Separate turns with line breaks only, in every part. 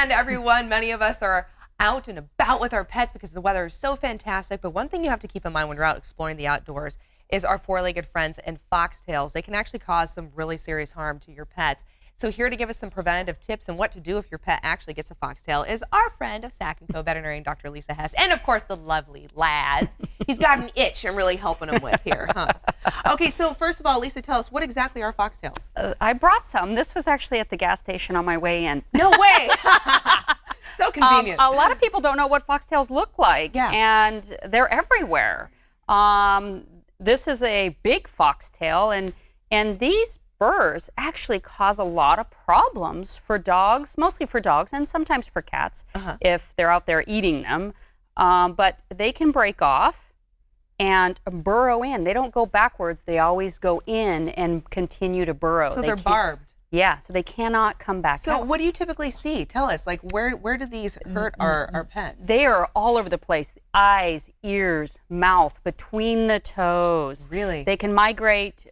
weekend, everyone. Many of us are out and about with our pets because the weather is so fantastic. But one thing you have to keep in mind when you're out exploring the outdoors is our four-legged friends and foxtails. They can actually cause some really serious harm to your pets. So here to give us some preventative tips and what to do if your pet actually gets a foxtail is our friend of Sac & Co veterinarian, Dr. Lisa Hess, and of course the lovely Laz. He's got an itch I'm really helping him with here, huh? Okay, so first of all, Lisa, tell us, what exactly are foxtails?
I brought some. This was actually at the gas station on my way in.
No way! So convenient.
A lot of people don't know what foxtails look like,
Yeah.
and they're everywhere. This is a big foxtail, and these burrs actually cause a lot of problems for dogs, mostly for dogs and sometimes for cats if they're out there eating them. But they can break off and burrow in. They don't go backwards. They always go in and continue to burrow.
So they're barbed.
Yeah, so they cannot come back
So
out.
what do you typically see? Tell us, like, where do these hurt our pets?
They are all over the place. Eyes, ears, mouth, between the toes.
Really?
They can migrate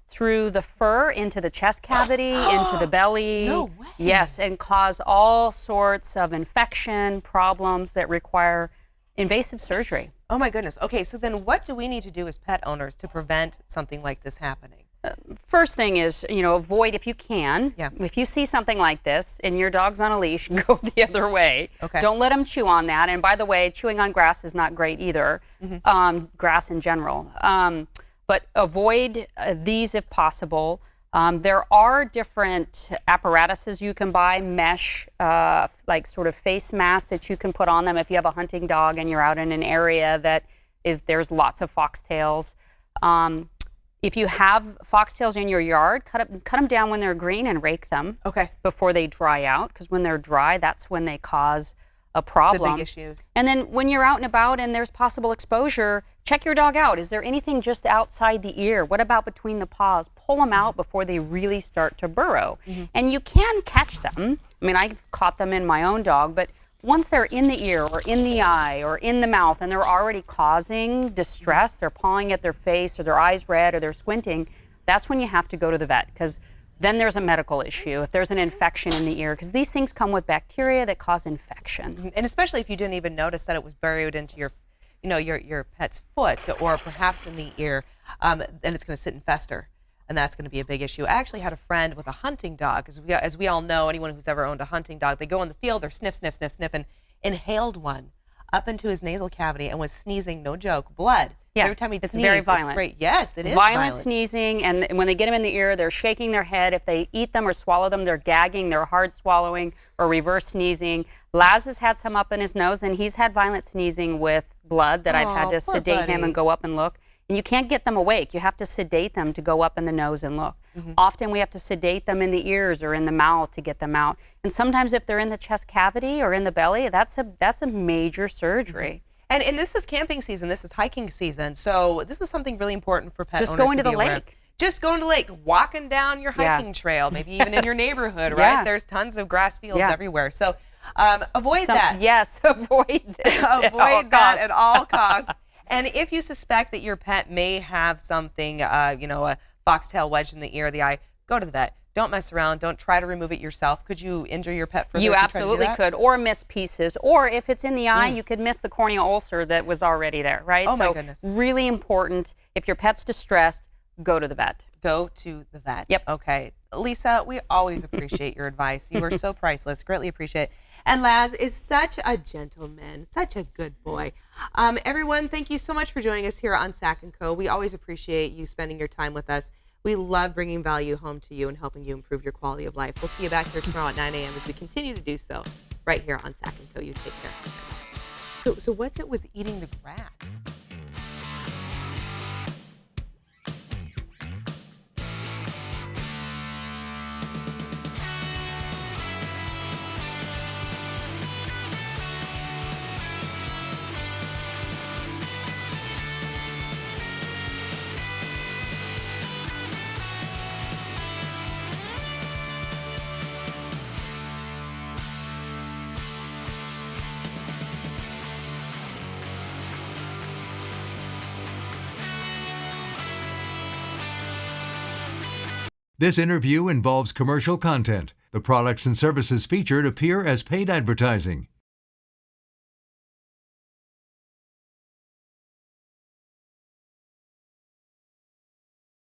through the fur into the chest cavity, into the belly.
No way.
Yes, and cause all sorts of infection problems that require invasive surgery.
Oh my goodness. Okay, so then what do we need to do as pet owners to prevent something like this happening?
First thing is, avoid if you can.
Yeah.
If you see something like this and your dog's on a leash, go the other way.
Okay.
Don't let them chew on that. And by the way, chewing on grass is not great either, grass in general. But avoid these if possible. There are different apparatuses you can buy, mesh, like sort of face masks that you can put on them if you have a hunting dog and you're out in an area that there's lots of foxtails. If you have foxtails in your yard, cut them down when they're green and rake them before they dry out, because when they're dry, that's when they cause a problem.
The big issues.
And then when you're out and about and there's possible exposure, check your dog out. Is there anything just outside the ear? What about between the paws? Pull them out before they really start to burrow. And you can catch them. I mean, I've caught them in my own dog, but once they're in the ear or in the eye or in the mouth and they're already causing distress, they're pawing at their face or their eyes red or they're squinting, that's when you have to go to the vet, because then there's a medical issue if there's an infection in the ear, because these things come with bacteria that cause infection.
And especially if you didn't even notice that it was buried into your, your pet's foot or perhaps in the ear, then it's going to sit and fester. And that's going to be a big issue. I actually had a friend with a hunting dog. As we all know, anyone who's ever owned a hunting dog, they go in the field, they're sniff, sniff, sniff, sniff, and inhaled one up into his nasal cavity and was sneezing, no joke, blood.
Yeah,
every time he'd
it's
sneeze,
very violent.
It's yes, it is
violent sneezing, and when they get them in the ear, they're shaking their head. If they eat them or swallow them, they're gagging, they're hard swallowing or reverse sneezing. Laz has had some up in his nose, and he's had violent sneezing with blood that I've had to sedate him and go up and look. And you can't get them awake. You have to sedate them to go up in the nose and look. Often we have to sedate them in the ears or in the mouth to get them out. And sometimes if they're in the chest cavity or in the belly, that's a major surgery.
And this is camping season. This is hiking season. So this is something really important for pet owners
Just going to the
be aware of.
lake.
Just going to the lake, walking down your hiking trail, maybe even in your neighborhood, right?
Yeah.
There's tons of grass fields everywhere. So avoid that.
Yes, avoid this.
Avoid that at all costs. And if you suspect that your pet may have something, a foxtail wedged in the ear or the eye, go to the vet. Don't mess around. Don't try to remove it yourself. Could you injure your pet further?
You absolutely could, or miss pieces. Or if it's in the eye, you could miss the corneal ulcer that was already there, right?
Oh, my goodness.
Really important. If your pet's distressed, go to the vet.
Go to the vet.
Yep.
Okay. Lisa, we always appreciate your advice. You are so priceless. Greatly appreciate it. And Laz is such a gentleman, such a good boy. Everyone, thank you so much for joining us here on Sac & Co. We always appreciate you spending your time with us. We love bringing value home to you and helping you improve your quality of life. We'll see you back here tomorrow at 9 a.m. as we continue to do so right here on Sac & Co. You take care. So what's it with eating the grass?
This interview involves commercial content. The products and services featured appear as paid advertising.